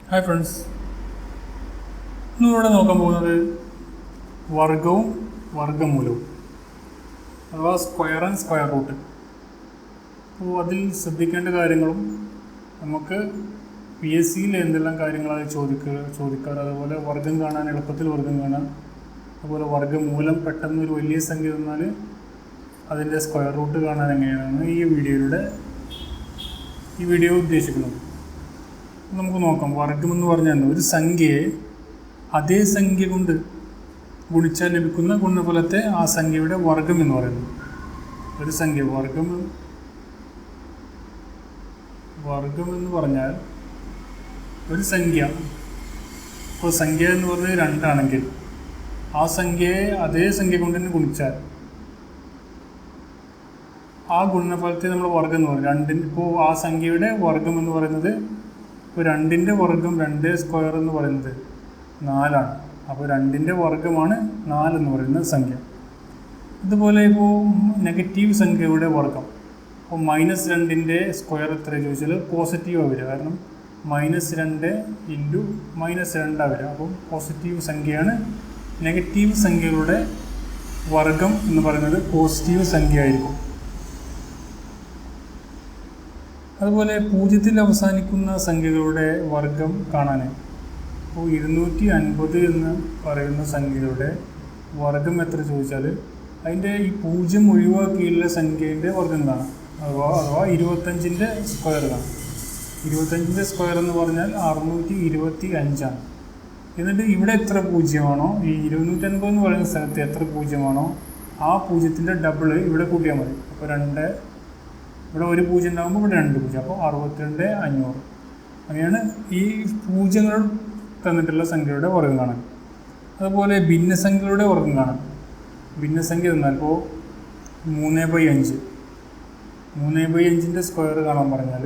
Hi friends, ഇന്നിവിടെ നോക്കാൻ പോകുന്നത് വർഗവും വർഗമൂലവും അഥവാ സ്ക്വയർ ആൻഡ് സ്ക്വയർ റൂട്ട്. അപ്പോൾ അതിൽ ശ്രദ്ധിക്കേണ്ട കാര്യങ്ങളും നമുക്ക് PSCയിൽ എന്തെല്ലാം കാര്യങ്ങളാണ് ചോദിക്കാറ്, അതുപോലെ വർഗം കാണാൻ എളുപ്പത്തിൽ വർഗം കാണാൻ, അതുപോലെ വർഗമൂലം പെട്ടെന്ന് ഒരു വലിയ സംഖ്യ തന്നാൽ അതിൻ്റെ സ്ക്വയർ റൂട്ട് കാണാൻ എങ്ങനെയാണെന്ന് ഈ വീഡിയോ ഉദ്ദേശിക്കുന്നത്. നമുക്ക് നോക്കാം. വർഗം എന്ന് പറഞ്ഞാൽ ഒരു സംഖ്യയെ അതേ സംഖ്യ കൊണ്ട് ഗുണിച്ചാൽ ലഭിക്കുന്ന ഗുണഫലത്തെ ആ സംഖ്യയുടെ വർഗം എന്ന് പറയുന്നു. ഒരു സംഖ്യ വർഗം എന്ന് പറഞ്ഞാൽ ഒരു സംഖ്യ, ഇപ്പോൾ സംഖ്യ എന്ന് പറഞ്ഞത് 2 ആണെങ്കിൽ ആ സംഖ്യയെ അതേ സംഖ്യ കൊണ്ട് തന്നെ ഗുണിച്ചാൽ ആ ഗുണഫലത്തെ നമ്മൾ വർഗം എന്ന് പറയും. ഇപ്പോൾ ആ സംഖ്യയുടെ വർഗം എന്ന് പറയുന്നത്, ഇപ്പോൾ 2ൻ്റെ വർഗം 2 സ്ക്വയർ എന്ന് പറയുന്നത് 4 ആണ്. അപ്പോൾ 2ൻ്റെ വർഗമാണ് 4 എന്ന് പറയുന്ന സംഖ്യ. ഇതുപോലെ ഇപ്പോൾ നെഗറ്റീവ് സംഖ്യയുടെ വർഗം, അപ്പോൾ -2ൻ്റെ സ്ക്വയർ എത്ര ചോദിച്ചാൽ പോസിറ്റീവാണ് വരിക. കാരണം -2 ഇൻറ്റു -2 വരിക. അപ്പം പോസിറ്റീവ് സംഖ്യയാണ്. നെഗറ്റീവ് സംഖ്യകളുടെ വർഗം എന്ന് പറയുന്നത് പോസിറ്റീവ് സംഖ്യ ആയിരിക്കും. അതുപോലെ 0-ൽ അവസാനിക്കുന്ന സംഖ്യകളുടെ വർഗം കാണാൻ, ഇപ്പോൾ 250 എന്ന് പറയുന്ന സംഖ്യയുടെ വർഗം എത്ര ചോദിച്ചാൽ അതിൻ്റെ ഈ 0 ഒഴിവാക്കിയുള്ള സംഖ്യയുടെ വർഗം കാണാം. അഥവാ 25ൻ്റെ സ്ക്വയർ കാണാം. 25ൻ്റെ സ്ക്വയർ എന്ന് പറഞ്ഞാൽ 625 ആണ്. എന്നിട്ട് ഇവിടെ എത്ര 0 ആണോ, ഈ 250 എന്ന് പറയുന്ന സ്ഥലത്ത് എത്ര 0 ആണോ ആ 0ൻ്റെ ഡബിള് ഇവിടെ കൂട്ടിയാൽ മതി. അപ്പോൾ ഇവിടെ ഒരു 0 ഉണ്ടാകുമ്പോൾ ഇവിടെ 2 0, അപ്പോൾ 62,500. അങ്ങനെയാണ് ഈ 0 തന്നിട്ടുള്ള സംഖ്യയുടെ വർഗം കാണാൻ. അതുപോലെ ഭിന്നസംഖ്യകളുടെ വർഗം കാണാൻ. ഭിന്നസംഖ്യ തന്നാൽ ഇപ്പോൾ 3/5. 3/5ൻ്റെ സ്ക്വയർ കാണാൻ പറഞ്ഞാൽ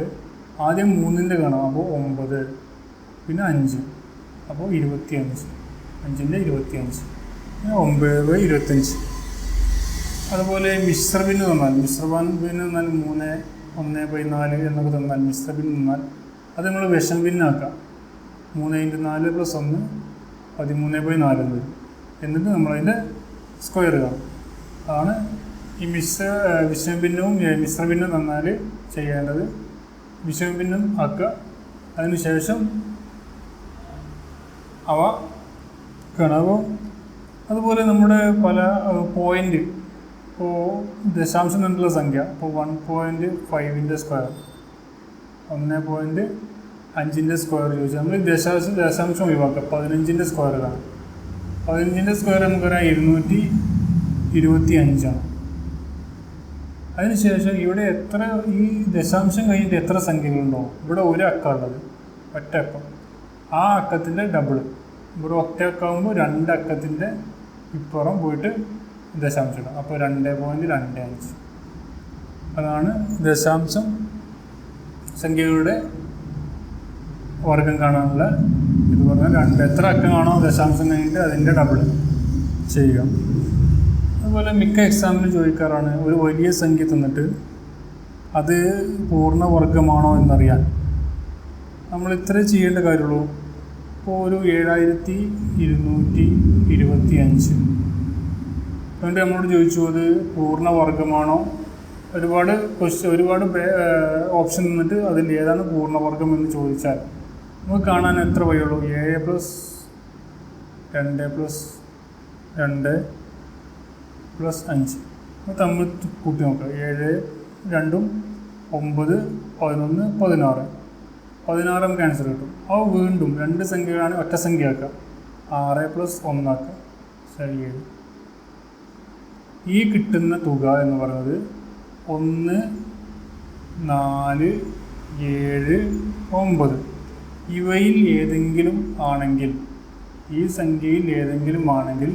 ആദ്യം 3ൻ്റെ കാണാം. അപ്പോൾ 9, പിന്നെ 5, അപ്പോൾ 25. 5ൻ്റെ 25, 9/25. അതുപോലെ മിശ്രഭിന്ന് തന്നാൽ, മിശ്രഭിന്ന് തന്നാൽ 3, 1/4 എന്നൊക്കെ തന്നാൽ മിശ്രഭിന്ന് തന്നാൽ അത് നമ്മൾ വിഷംഭിന്നാക്കാം. 3 × 4 + 1 13/4 എന്ന് വരും. എന്നിട്ട് നമ്മളതിൻ്റെ സ്ക്വയർ കാണും. അതാണ് ഈ വിഷംഭിന്നവും മിശ്രഭിന്നം തന്നാൽ ചെയ്യേണ്ടത്. വിഷംഭിന്നം ആക്കുക, അതിനുശേഷം അവ കാണാവും. അതുപോലെ നമ്മുടെ പല പോയിൻ്റ്, ഇപ്പോൾ ദശാംശം തന്നിട്ടുള്ള സംഖ്യ, ഇപ്പോൾ 1.5ൻ്റെ സ്ക്വയർ, 1.5ൻ്റെ സ്ക്വയർ ചോദിച്ചാൽ നമ്മൾ ദശാംശം ഒഴിവാക്കുക. 15ൻ്റെ സ്ക്വയർ കാണാം. 15ൻ്റെ സ്ക്വയർ നമുക്കറിയാം 225 ആണ്. അതിനുശേഷം ഇവിടെ ഈ ദശാംശം കഴിഞ്ഞിട്ട് എത്ര സംഖ്യകളുണ്ടോ, ഇവിടെ ഒരു അക്കമുള്ളത്, ഒറ്റ അക്കം, ആ അക്കത്തിൻ്റെ ഡബിള്. ഇവിടെ ഒറ്റ അക്കമാകുമ്പോൾ 2 അക്കത്തിൻ്റെ ഇപ്പുറം പോയിട്ട് ദശാംശം ഇടാം. അപ്പോൾ 2.25. അതാണ് ദശാംശം സംഖ്യകളുടെ വർഗം കാണാനുള്ള ഇത് പറഞ്ഞാൽ എത്ര അക്കമാണോ ദശാംശം കഴിഞ്ഞിട്ട് അതിൻ്റെ ഡബിൾ ചെയ്യുക. അതുപോലെ മിക്ക എക്സാമിനും ചോദിക്കാറാണ്, ഒരു വലിയ സംഖ്യ തന്നിട്ട് അത് പൂർണ്ണവർഗമാണോ എന്നറിയാൻ നമ്മൾ ഇത്രേ ചെയ്യേണ്ട കാര്യമുള്ളൂ. ഇപ്പോൾ ഒരു 7225 അതുകൊണ്ട് നമ്മളോട് ചോദിച്ചു അത് പൂർണ്ണവർഗമാണോ. ഒരുപാട് ഓപ്ഷൻ തന്നിട്ട് അതിൽ ഏതാണ് പൂർണ്ണവർഗം എന്ന് ചോദിച്ചാൽ നമുക്ക് കാണാൻ എത്ര വഴിയുള്ളൂ. 7 + 2 + 2 + 5 തമ്മിൽ കൂട്ടി നോക്കുക. 7 2 9 11 16 16 നമുക്ക് ആൻസർ കിട്ടും. അപ്പോൾ വീണ്ടും 2 സംഖ്യകളാണ് ഒറ്റ സംഖ്യ ആക്കുക. 6 + 1 ആക്കുക. ശരി, 7. ഈ കിട്ടുന്ന തുക എന്ന് പറയുന്നത് 1 4 7 9 ഇവയിൽ ഏതെങ്കിലും ആണെങ്കിൽ, ഈ സംഖ്യയിൽ ഏതെങ്കിലും ആണെങ്കിൽ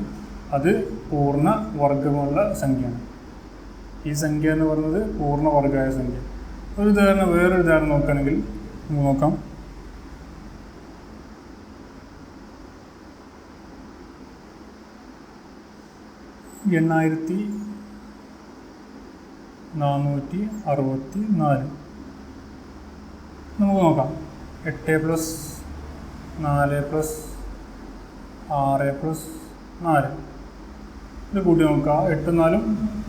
അത് പൂർണ്ണ വർഗമുള്ള സംഖ്യയാണ്. ഈ സംഖ്യ എന്ന് പറയുന്നത് പൂർണ്ണവർഗമായ സംഖ്യ. വേറൊരു ഉദാഹരണം നോക്കുകയാണെങ്കിൽ നമുക്ക് നോക്കാം. 8464 നമുക്ക് നോക്കാം. 8 + 4 പ്ലസ് 6 പ്ലസ് 4 ഇത് കൂട്ടി നോക്കുക. 8 4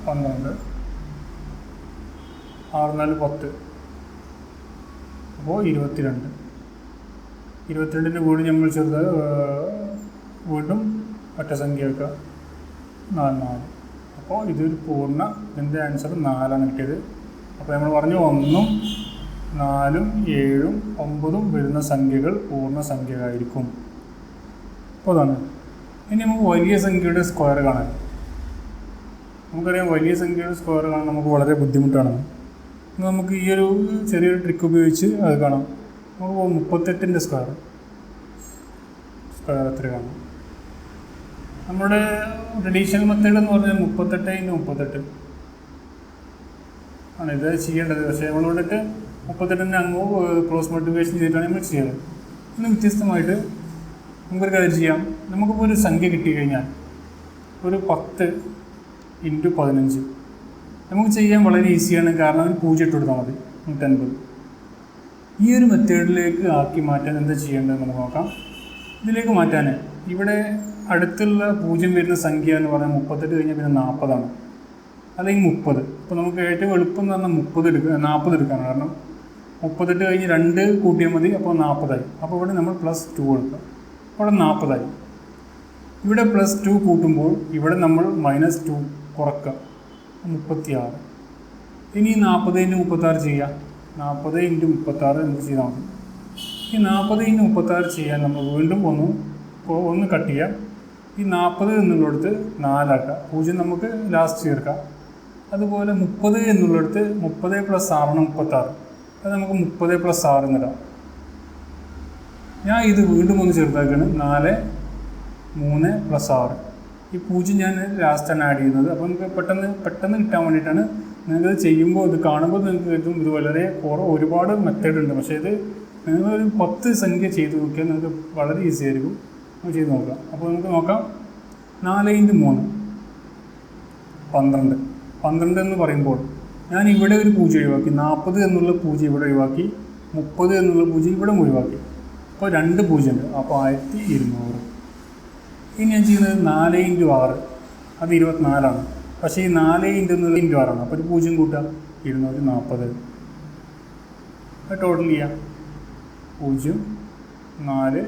12, 6 4 10, അപ്പോൾ 22. 22ൻ്റെ കൂടി നമ്മൾ വീണ്ടും ഒറ്റ സംഖ്യ വെക്കുക 4 4. അപ്പോൾ ഇതൊരു പൂർണ്ണ, ഇതിൻ്റെ ആൻസർ 4 കിട്ടിയത്. അപ്പോൾ നമ്മൾ പറഞ്ഞു 1ഉം 4ഉം 7ഉം 9ഉം വരുന്ന സംഖ്യകൾ പൂർണ്ണ സംഖ്യകളായിരിക്കും. അപ്പോൾ അതാണ്. ഇനി നമുക്ക് വലിയ സംഖ്യയുടെ സ്ക്വയർ കാണാൻ. നമുക്കറിയാം വലിയ സംഖ്യയുടെ സ്ക്വയർ കാണാൻ നമുക്ക് വളരെ ബുദ്ധിമുട്ടാണ്. നമുക്ക് ഈ ഒരു ചെറിയൊരു ട്രിക്ക് ഉപയോഗിച്ച് അത് കാണാം. നമുക്ക് 38ൻ്റെ സ്ക്വയർ എത്ര കാണാം? നമ്മുടെ ട്രഡീഷണൽ മെത്തേഡ് എന്ന് പറഞ്ഞാൽ 38 ആണ് ഇത് ചെയ്യേണ്ടത്. പക്ഷേ നമ്മൾ വന്നിട്ട് 38നെ അങ്ങ് ക്രോസ് മൾട്ടിപ്ലിക്കേഷൻ ചെയ്തിട്ടാണ് നമ്മൾ ചെയ്യുന്നത്. ഇന്ന് വ്യത്യസ്തമായിട്ട് നമുക്കൊരു കാര്യം ചെയ്യാം. നമുക്കിപ്പോൾ ഒരു സംഖ്യ കിട്ടിക്കഴിഞ്ഞാൽ ഒരു 10 × 15 നമുക്ക് ചെയ്യാൻ വളരെ ഈസിയാണ്. കാരണം ഒരു 0 ഇട്ട് കൊടുത്താൽ മതി. 150. ഈ ഒരു മെത്തേഡിലേക്ക് ആക്കി മാറ്റാൻ എന്താ ചെയ്യേണ്ടത് നമുക്ക് നോക്കാം. ഇതിലേക്ക് മാറ്റാൻ ഇവിടെ അടുത്തുള്ള 0 വരുന്ന സംഖ്യ എന്ന് പറഞ്ഞാൽ 38 കഴിഞ്ഞാൽ പിന്നെ 40 അല്ലെങ്കിൽ 30. അപ്പോൾ നമുക്ക് ഏറ്റവും എളുപ്പം എന്ന് പറഞ്ഞാൽ 40 എടുക്കാനാണ്. കാരണം 38 കഴിഞ്ഞ് 2 കൂട്ടിയാൽ മതി. അപ്പോൾ 40 അപ്പോൾ ഇവിടെ നമ്മൾ +2 കൊടുക്കുക. അപ്പോൾ ഇവിടെ 40 ഇവിടെ +2 കൂട്ടുമ്പോൾ ഇവിടെ നമ്മൾ -2 കുറക്കുക, 36. ഇനി 40 × 36 ചെയ്യുക. 40 × 36 എന്ത് ചെയ്താൽ മതി? ഈ 40 × 36 ചെയ്യാൻ നമ്മൾ വീണ്ടും ഒന്ന് കട്ട് ചെയ്യാം. ഈ 40 എന്നുള്ളിടത്ത് 4 ആക്കുക. 0 നമുക്ക് ലാസ്റ്റ് ചേർക്കാം. അതുപോലെ 30 എന്നുള്ളിടത്ത് 30 + 6 ആണ് 36. അത് നമുക്ക് 30 + 6 എന്നിടാം. ഞാൻ ഇത് വീണ്ടും ഒന്ന് ചെറുതാക്കാണ്. 4 3 + 6. ഈ 0 ഞാൻ ലാസ്റ്റാണ് ആഡ് ചെയ്യുന്നത്. അപ്പോൾ നമുക്ക് പെട്ടെന്ന് കിട്ടാൻ വേണ്ടിയിട്ടാണ്. നിങ്ങൾക്കത് ചെയ്യുമ്പോൾ ഇത് കാണുമ്പോൾ നിങ്ങൾക്ക് കരുതും ഇത് വളരെ ഒരുപാട് മെത്തേഡ് ഉണ്ട്. പക്ഷേ ഇത് നിങ്ങളൊരു 10 സംഖ്യ ചെയ്ത് നോക്കിയാൽ നിങ്ങൾക്ക് വളരെ ഈസി ആയിരിക്കും. നമുക്ക് ചെയ്ത് നോക്കാം. അപ്പോൾ നമുക്ക് നോക്കാം. 4 × 3 12. 12 എന്ന് പറയുമ്പോൾ ഞാൻ ഇവിടെ ഒരു 0 ഒഴിവാക്കി. 40 എന്നുള്ള 0 ഇവിടെ ഒഴിവാക്കി. 30 എന്നുള്ള 0 ഇവിടെ ഒഴിവാക്കി. അപ്പോൾ 2 0 ഉണ്ട്. അപ്പോൾ 1200. ഇനി ഞാൻ ചെയ്യുന്നത് 4 × 6 അത് 24. പക്ഷേ ഈ 4 × 6 അപ്പോൾ ഒരു 0 കൂട്ടാം. 240. അത് ടോട്ടൽ ചെയ്യാം. 0 4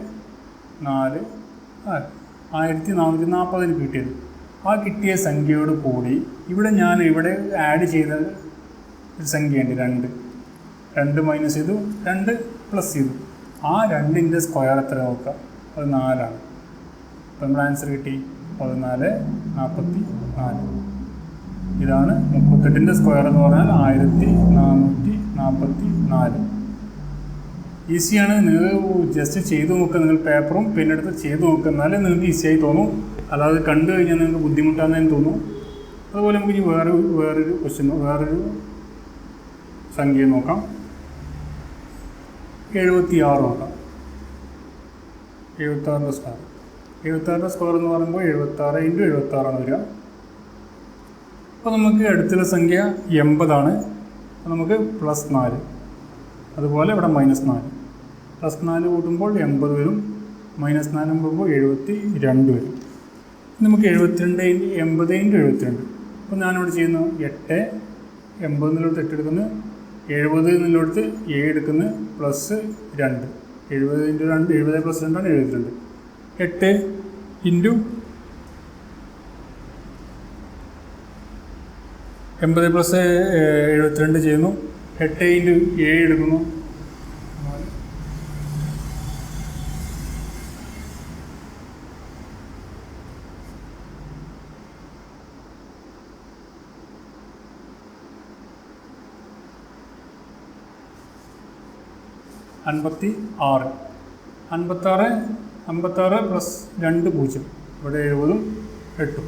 4 1440 കിട്ടിയത്. ആ കിട്ടിയ സംഖ്യയോട് കൂടി ഇവിടെ ആഡ് ചെയ്ത ഒരു സംഖ്യയുണ്ട് 2 മൈനസ് ചെയ്തു, 2 പ്ലസ് ചെയ്തു. ആ 2ൻ്റെ സ്ക്വയർ എത്ര നോക്കുക? അത് 4. അപ്പോൾ നമ്മുടെ ആൻസർ കിട്ടി 1444. ഇതാണ് 38ൻ്റെ സ്ക്വയർ എന്ന് പറഞ്ഞാൽ 1444. ഈസിയാണ്. നിങ്ങൾ ജസ്റ്റ് ചെയ്ത് നോക്കുക. നിങ്ങൾ പേപ്പറും പെന്നെടുത്ത് ചെയ്ത് നോക്കുക. എന്നാലേ നിങ്ങൾക്ക് ഈസിയായി തോന്നും. അല്ലാതെ കണ്ടു കഴിഞ്ഞാൽ നിങ്ങൾക്ക് ബുദ്ധിമുട്ടാണെന്ന് തോന്നും. അതുപോലെ നമുക്ക് ഇനി വേറൊരു സംഖ്യ നോക്കാം. 76 നോക്കാം. 76ൻ്റെ സ്ക്വയർ. 76ൻ്റെ സ്ക്വയർ എന്ന് പറയുമ്പോൾ 76 × 76 ആണ് വരിക. അപ്പോൾ നമുക്ക് അടുത്തുള്ള സംഖ്യ 80 അപ്പോൾ നമുക്ക് +4. അതുപോലെ ഇവിടെ -4. +4 കൂട്ടുമ്പോൾ 80 വരും. -4 കൂടുമ്പോൾ 72 വരും. നമുക്ക് 80 × 72. അപ്പോൾ ഞാനിവിടെ ചെയ്യുന്നു 8 80 എന്നുള്ളടത്ത് 8 എടുക്കുന്നു. 70 എന്നുള്ളടത്ത് 7 എടുക്കുന്നു. +2 70 × 2 70 + 2 ആണ് 72. 8 × 80 + 72 ചെയ്യുന്നു. 8 × 7 എടുക്കുന്നു. 56. 56 + 2 0. ഇവിടെ 70ഉം 8ഉം.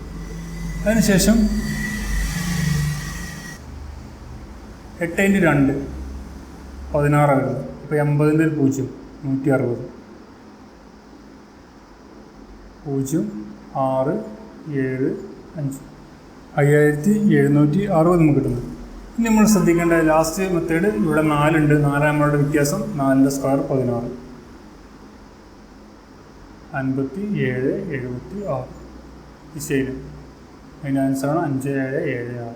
അതിനുശേഷം 8 × 2 16 വരുന്നത്. ഇപ്പോൾ 80ൻ്റെ ഒരു 0 160. 0 6 7 5 5760 നമുക്ക് കിട്ടുന്നത്. ഇനി നമ്മൾ ശ്രദ്ധിക്കേണ്ട ലാസ്റ്റ് മെത്തേഡ് ഇവിടെ 4 ഉണ്ട്. 4 നമ്മളുടെ വ്യത്യാസം. 4ൻ്റെ സ്ക്വയർ 16. 5776 ദിശയിൽ. അതിൻ്റെ ആൻസറാണ് 5776.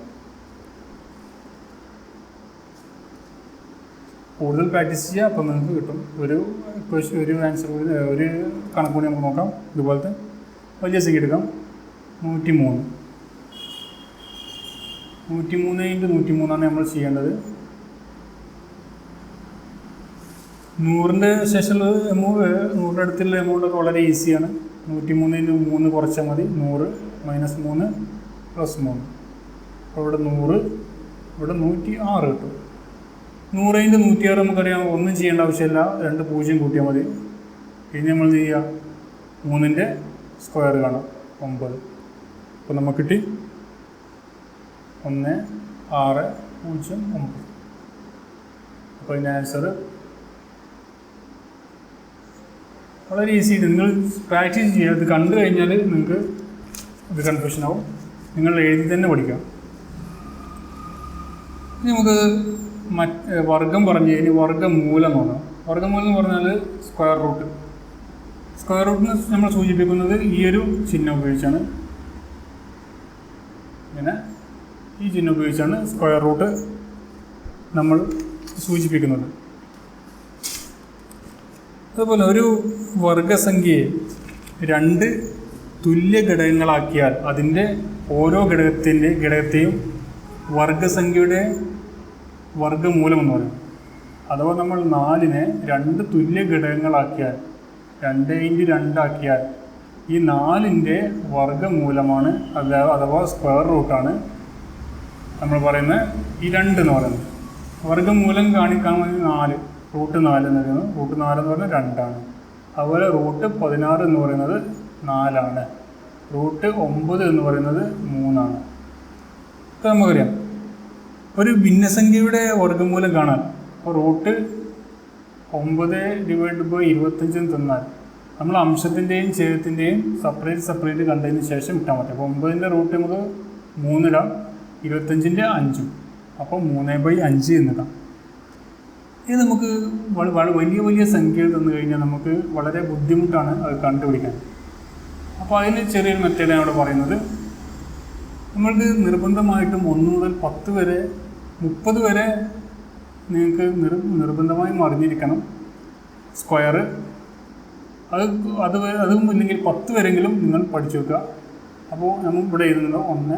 കൂടുതൽ പ്രാക്ടീസ് ചെയ്യുക, അപ്പം നിങ്ങൾക്ക് കിട്ടും. ഒരു ആൻസർ ഒരു കണക്ക് കൂടി നമുക്ക് നോക്കാം. ഇതുപോലത്തെ വലിയ സംഖ്യ എടുക്കാം. 103. 103 × 103 നമ്മൾ ചെയ്യേണ്ടത്. 100ൻ്റെ ശേഷമുള്ള 100ൻ്റെ അടുത്തുള്ള എമൗണ്ടൊക്കെ വളരെ ഈസിയാണ്. 103 × 3 കുറച്ചാൽ മതി. 100 - 3 + 3. അപ്പോൾ ഇവിടെ 100, ഇവിടെ 106 കിട്ടും. 100 × 106 നമുക്കറിയാം, ഒന്നും ചെയ്യേണ്ട ആവശ്യമില്ല, 2 0 കൂട്ടിയാൽ മതി. ഇനി നമ്മൾ ചെയ്യുക, 3ൻ്റെ സ്ക്വയർ കാണാം, 9. അപ്പോൾ നമുക്ക് കിട്ടി 1609. അപ്പോൾ ഇതിൻ്റെ ആൻസർ വളരെ ഈസി. നിങ്ങൾ പ്രാക്ടീസ് ചെയ്യുക. ഇത് കണ്ടു കഴിഞ്ഞാൽ നിങ്ങൾക്ക് ഇത് കൺഫ്യൂഷൻ ആവും. നിങ്ങൾ എഴുതി തന്നെ പഠിക്കാം. ഇനി നമുക്ക് വർഗം പറഞ്ഞു കഴിഞ്ഞ് വർഗ്ഗമൂലം നോക്കാം. വർഗ്ഗമൂലം എന്ന് പറഞ്ഞാൽ സ്ക്വയർ റൂട്ട്. സ്ക്വയർ റൂട്ടിന് നമ്മൾ സൂചിപ്പിക്കുന്നത് ഈ ഒരു ചിഹ്നം ഉപയോഗിച്ചാണ്. ഇങ്ങനെ ഈ ചിഹ്നം ഉപയോഗിച്ചാണ് സ്ക്വയർ റൂട്ട് നമ്മൾ സൂചിപ്പിക്കുന്നത്. അതുപോലെ ഒരു വർഗസംഖ്യയെ 2 തുല്യ ഘടകങ്ങളാക്കിയാൽ അതിൻ്റെ ഓരോ ഘടകത്തെയും വർഗസംഖ്യയുടെ വർഗ്ഗമൂലം എന്ന് പറയും. അഥവാ നമ്മൾ 4നെ 2 തുല്യ ഘടകങ്ങളാക്കിയാൽ, 2 × 2 ആക്കിയാൽ ഈ 4ൻ്റെ വർഗ്ഗമൂലമാണ്, അഥവാ സ്ക്വയർ റൂട്ടാണ് നമ്മൾ പറയുന്നത് ഈ 2 എന്ന് പറയുന്നത്. വർഗ്ഗമൂലം കാണിക്കാൻ വേണ്ടി 4, √4 എന്ന് പറയുന്നത്, √4 എന്ന് പറഞ്ഞാൽ 2 ആണ്. അതുപോലെ √16 എന്ന് പറയുന്നത് 4 ആണ്. √9 എന്ന് പറയുന്നത് 3 ആണ്. ഇപ്പം നമുക്കറിയാം ഒരു ഭിന്നസംഖ്യയുടെ വർഗ്ഗമൂലം കാണാൻ √9 / 25 തന്നാൽ നമ്മൾ അംശത്തിൻ്റെയും ഛേദത്തിൻ്റെയും സെപ്പറേറ്റ് കണ്ടതിന് ശേഷം ഇട്ടാൽ മതി. അപ്പോൾ 9ൻ്റെ റൂട്ട് നമുക്ക് 3 ഇടാം, 25ൻ്റെ 5. അപ്പോൾ 3/5 എന്നിടാം. ഇത് നമുക്ക് വലിയ സംഖ്യകൾ തന്നു കഴിഞ്ഞാൽ നമുക്ക് വളരെ ബുദ്ധിമുട്ടാണ് അത് കണ്ടുപിടിക്കാൻ. അപ്പോൾ അതിന് ചെറിയൊരു മെത്തേഡാണ് അവിടെ പറയുന്നത്. നമ്മൾക്ക് നിർബന്ധമായിട്ടും 1 മുതൽ 10 വരെ 30 വരെ നിങ്ങൾക്ക് നിർബന്ധമായും അറിഞ്ഞിരിക്കണം സ്ക്വയർ. അതും ഇല്ലെങ്കിൽ 10 വരെങ്കിലും നിങ്ങൾ പഠിച്ചു വെക്കുക. അപ്പോൾ നമ്മൾ ഇവിടെ എഴുതുന്നത് 1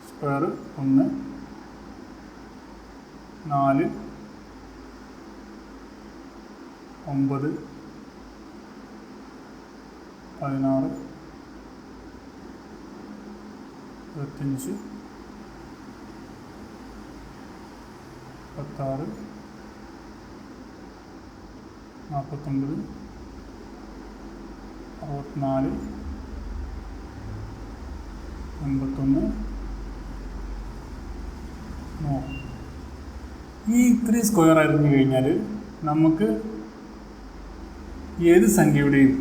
സ്ക്വയർ 1, 4, 9, 16, 25, 16, 49, 64, 81, 100. ഈ ഇത്രയും സ്ക്വയർ അറിഞ്ഞു കഴിഞ്ഞാൽ നമുക്ക് ഏത് സംഖ്യയുടെയും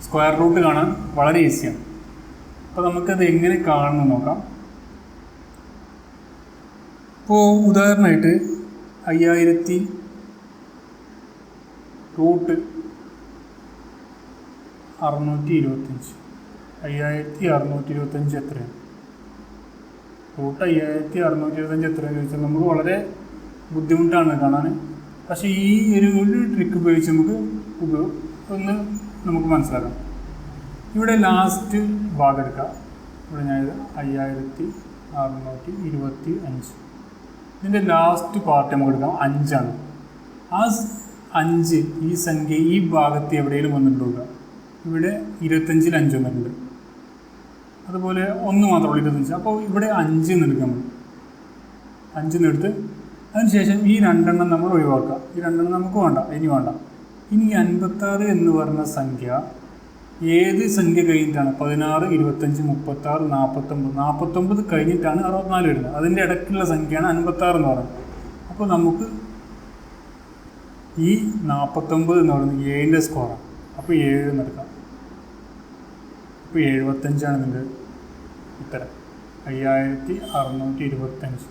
സ്ക്വയർ റൂട്ട് കാണാൻ വളരെ ഈസിയാണ്. അപ്പോൾ നമുക്കത് എങ്ങനെ കാണണമെന്ന് നോക്കാം. ഇപ്പോൾ ഉദാഹരണമായിട്ട് 5000 √625. 5625 എത്രയാണ്? √5625 എത്രയാണെന്ന് ചോദിച്ചാൽ നമുക്ക് വളരെ ബുദ്ധിമുട്ടാണ് കാണാൻ. പക്ഷേ ഈ ഒരു ട്രിക്ക് ഉപയോഗിച്ച് നമുക്ക് മനസ്സിലാക്കാം. ഇവിടെ ലാസ്റ്റ് ഭാഗം എടുക്കാം. ഇവിടെ ഞാൻ 5625. ഇതിൻ്റെ ലാസ്റ്റ് പാർട്ട് നമുക്ക് എടുക്കാം, 5 ആണ്. ആ 5 ഈ സംഖ്യ ഈ ഭാഗത്ത് എവിടെയെങ്കിലും വന്നിട്ടുണ്ടാവുക. ഇവിടെ 25-ൽ 5 വന്നിട്ടുണ്ട്. അതുപോലെ 1 മാത്രമുള്ളൂ 25. അപ്പോൾ ഇവിടെ 5 എന്ന് എടുക്കാം. 5 എന്ന് എടുത്ത് അതിനുശേഷം ഈ 2 എണ്ണം നമ്മൾ ഒഴിവാക്കുക. ഈ 2 എണ്ണം നമുക്ക് വേണ്ട. ഇനി 56 എന്ന് പറഞ്ഞ സംഖ്യ ഏത് സംഖ്യ കഴിഞ്ഞിട്ടാണ്? 16, 25, 36, 49. 49 കഴിഞ്ഞിട്ടാണ് 64 വരുന്നത്. അതിൻ്റെ ഇടയ്ക്കുള്ള സംഖ്യയാണ് 56 എന്ന് പറയുന്നത്. അപ്പോൾ നമുക്ക് ഈ 49 എന്ന് പറയുന്നത് 7ൻ്റെ സ്കോറാണ്. അപ്പോൾ 7 എന്ന് എടുക്കാം. അപ്പോൾ 75 ഇതിൻ്റെ ഉത്തരം. 5625.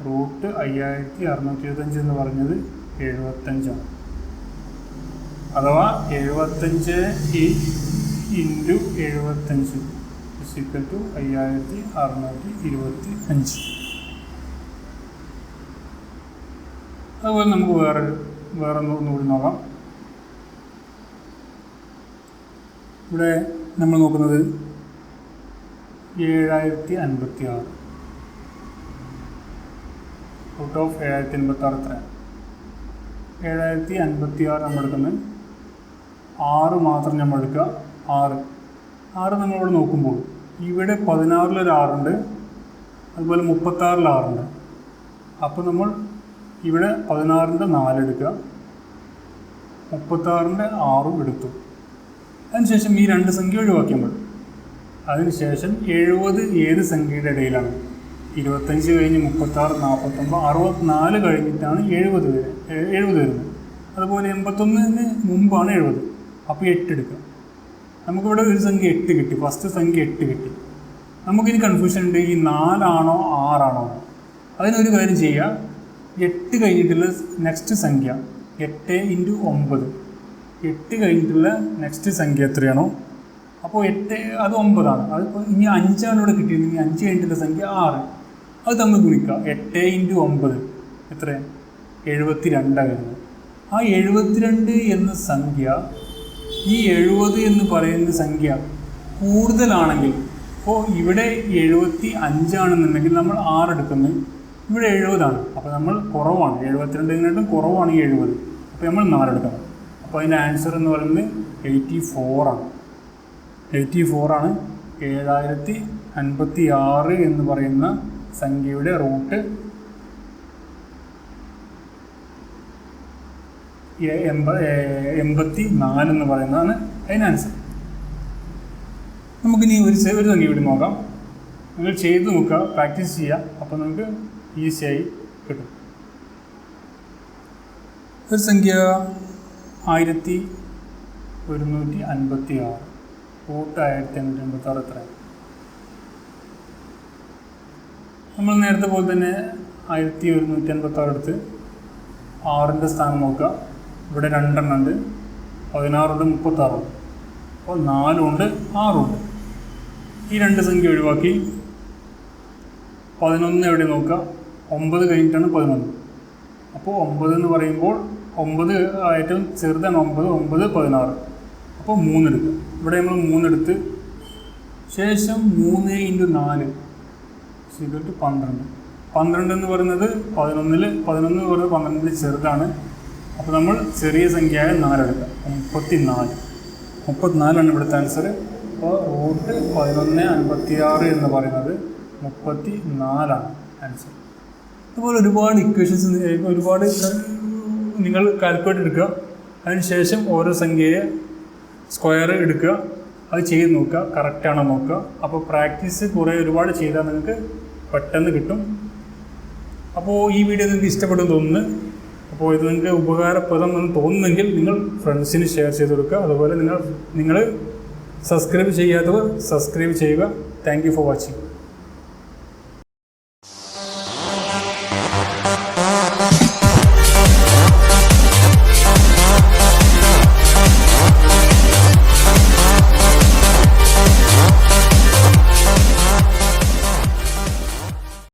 √5625 എന്ന് പറഞ്ഞത് 75 ആണ്. അഥവാ 75 ഇൻറ്റു 75 = 5625. അതുപോലെ നമുക്ക് വേറെ ഒന്നുകൂടി നോക്കാം. ഇവിടെ നമ്മൾ നോക്കുന്നത് 7056 ഔട്ട് ഓഫ് 7056 എത്രയാണ്? 7056 നമ്മൾ എടുക്കുന്നത് 6 മാത്രം നമ്മൾ എടുക്കുക. 6 നമ്മളിവിടെ നോക്കുമ്പോൾ ഇവിടെ 16-ലൊരു 6 ഉണ്ട്, അതുപോലെ 36-ൽ 6 ഉണ്ട്. അപ്പോൾ നമ്മൾ ഇവിടെ 16-ൻ്റെ 4 എടുക്കുക, 36-ൻ്റെ 6 എടുത്തു. അതിനുശേഷം ഈ 2 സംഖ്യ ഒഴിവാക്കിയാൽ മതി. അതിനുശേഷം 70 ഏത് സംഖ്യയുടെ ഇടയിലാണ്? 25 കഴിഞ്ഞ് 36, 49, 64 കഴിഞ്ഞിട്ടാണ് 70 വരുന്നത്. അതുപോലെ 81-ന് മുമ്പാണ് 70. അപ്പോൾ 8 എടുക്കുക. നമുക്കിവിടെ ഒരു സംഖ്യ 8 കിട്ടി, ഫസ്റ്റ് സംഖ്യ 8 കിട്ടി. നമുക്കിനി കൺഫ്യൂഷൻ ഉണ്ട്, ഈ 4 ആണോ 6 ആണോ? അതിനൊരു കാര്യം ചെയ്യുക, 8 കഴിഞ്ഞിട്ടുള്ള നെക്സ്റ്റ് സംഖ്യ 8 × 9, 8 കഴിഞ്ഞിട്ടുള്ള നെക്സ്റ്റ് സംഖ്യ എത്രയാണോ അപ്പോൾ 8 അത് 9 ആണ്. അതിപ്പോൾ ഇനി 5 ആണ് ഇവിടെ കിട്ടിയിരുന്നെങ്കിൽ 5 കഴിഞ്ഞിട്ടുള്ള സംഖ്യ 6, അത് തമ്മിൽ ഗുണിക്കുക. 8 × 9 എത്ര? 72 വരുന്നത്. ആ 72 എന്ന സംഖ്യ, ഈ 70 എന്ന് പറയുന്ന സംഖ്യ കൂടുതലാണെങ്കിൽ, ഇപ്പോൾ ഇവിടെ 75 ആണെന്നുണ്ടെങ്കിൽ നമ്മൾ 6 എടുക്കുന്നത്, ഇവിടെ 70 ആണ്. അപ്പോൾ നമ്മൾ കുറവാണ്, 72 കുറവാണ് ഈ 70. അപ്പോൾ നമ്മൾ 4 എടുക്കണം. അപ്പോൾ അതിൻ്റെ ആൻസർ എന്ന് പറയുന്നത് 84 ആണ്. 84 ആണ് 7056 എന്ന് പറയുന്ന സംഖ്യയുടെ റൂട്ട്. 84 എന്ന് പറയുന്നതാണ് അതിന് ആൻസർ. നമുക്കിനി ഒരു സംഖ്യ കൂടി നോക്കാം. നിങ്ങൾ ചെയ്ത് നോക്കുക, പ്രാക്ടീസ് ചെയ്യുക, അപ്പോൾ നമുക്ക് ഈസിയായി കിട്ടും. ഒരു സംഖ്യ 1156 റൂട്ട് 1586 എത്രയാണ്? നമ്മൾ നേരത്തെ പോലെ തന്നെ 1156 എടുത്ത് 6-ൻ്റെ സ്ഥാനം നോക്കുക. ഇവിടെ 2 എണ്ണം ഉണ്ട്, 16 ഉണ്ട്, 36 ഉണ്ട്. അപ്പോൾ 4 ഉണ്ട്, 6 ഉണ്ട്. ഈ 2 സംഖ്യ ഒഴിവാക്കി 11 എവിടെ നോക്കുക? 9 കഴിഞ്ഞിട്ടാണ് 11. അപ്പോൾ 9 എന്ന് പറയുമ്പോൾ 9 ഏറ്റവും ചെറുതാണ് 9, 9, 16. അപ്പോൾ 3 എടുക്കുക. ഇവിടെ നമ്മൾ 3 എടുത്ത് ശേഷം 3 × 4 = 12. 12 എന്ന് പറയുന്നത് 11 എന്ന് പറയുന്നത് 12 ചെറുതാണ്. അപ്പോൾ നമ്മൾ ചെറിയ സംഖ്യയായ 4 എടുക്കുക. 34 ആണ് ഇവിടുത്തെ ആൻസർ. അപ്പോൾ റൂട്ട് 1156 എന്ന് പറയുന്നത് 34 ആണ് ആൻസർ. അതുപോലെ ഒരുപാട് ഇക്വേഷൻസ്, ഒരുപാട് നിങ്ങൾ കാൽക്കുലേറ്റ് എടുക്കുക. അതിനുശേഷം ഓരോ സംഖ്യയെ സ്ക്വയർ എടുക്കുക, അത് ചെയ്ത് നോക്കുക, കറക്റ്റാണോ നോക്കുക. അപ്പോൾ പ്രാക്ടീസ് ഒരുപാട് ചെയ്താൽ നിങ്ങൾക്ക് പെട്ടെന്ന് കിട്ടും. അപ്പോൾ ഈ വീഡിയോ നിങ്ങൾക്ക് ഇഷ്ടപ്പെടുമെന്ന് തോന്നുന്നു. അപ്പോൾ ഇത് നിങ്ങൾക്ക് ഉപകാരപ്രദം എന്ന് തോന്നുന്നെങ്കിൽ നിങ്ങൾ ഫ്രണ്ട്സിന് ഷെയർ ചെയ്ത് കൊടുക്കുക. അതുപോലെ നിങ്ങൾ സബ്സ്ക്രൈബ് ചെയ്യാത്തവർ സബ്സ്ക്രൈബ് ചെയ്യുക. Thank you for watching.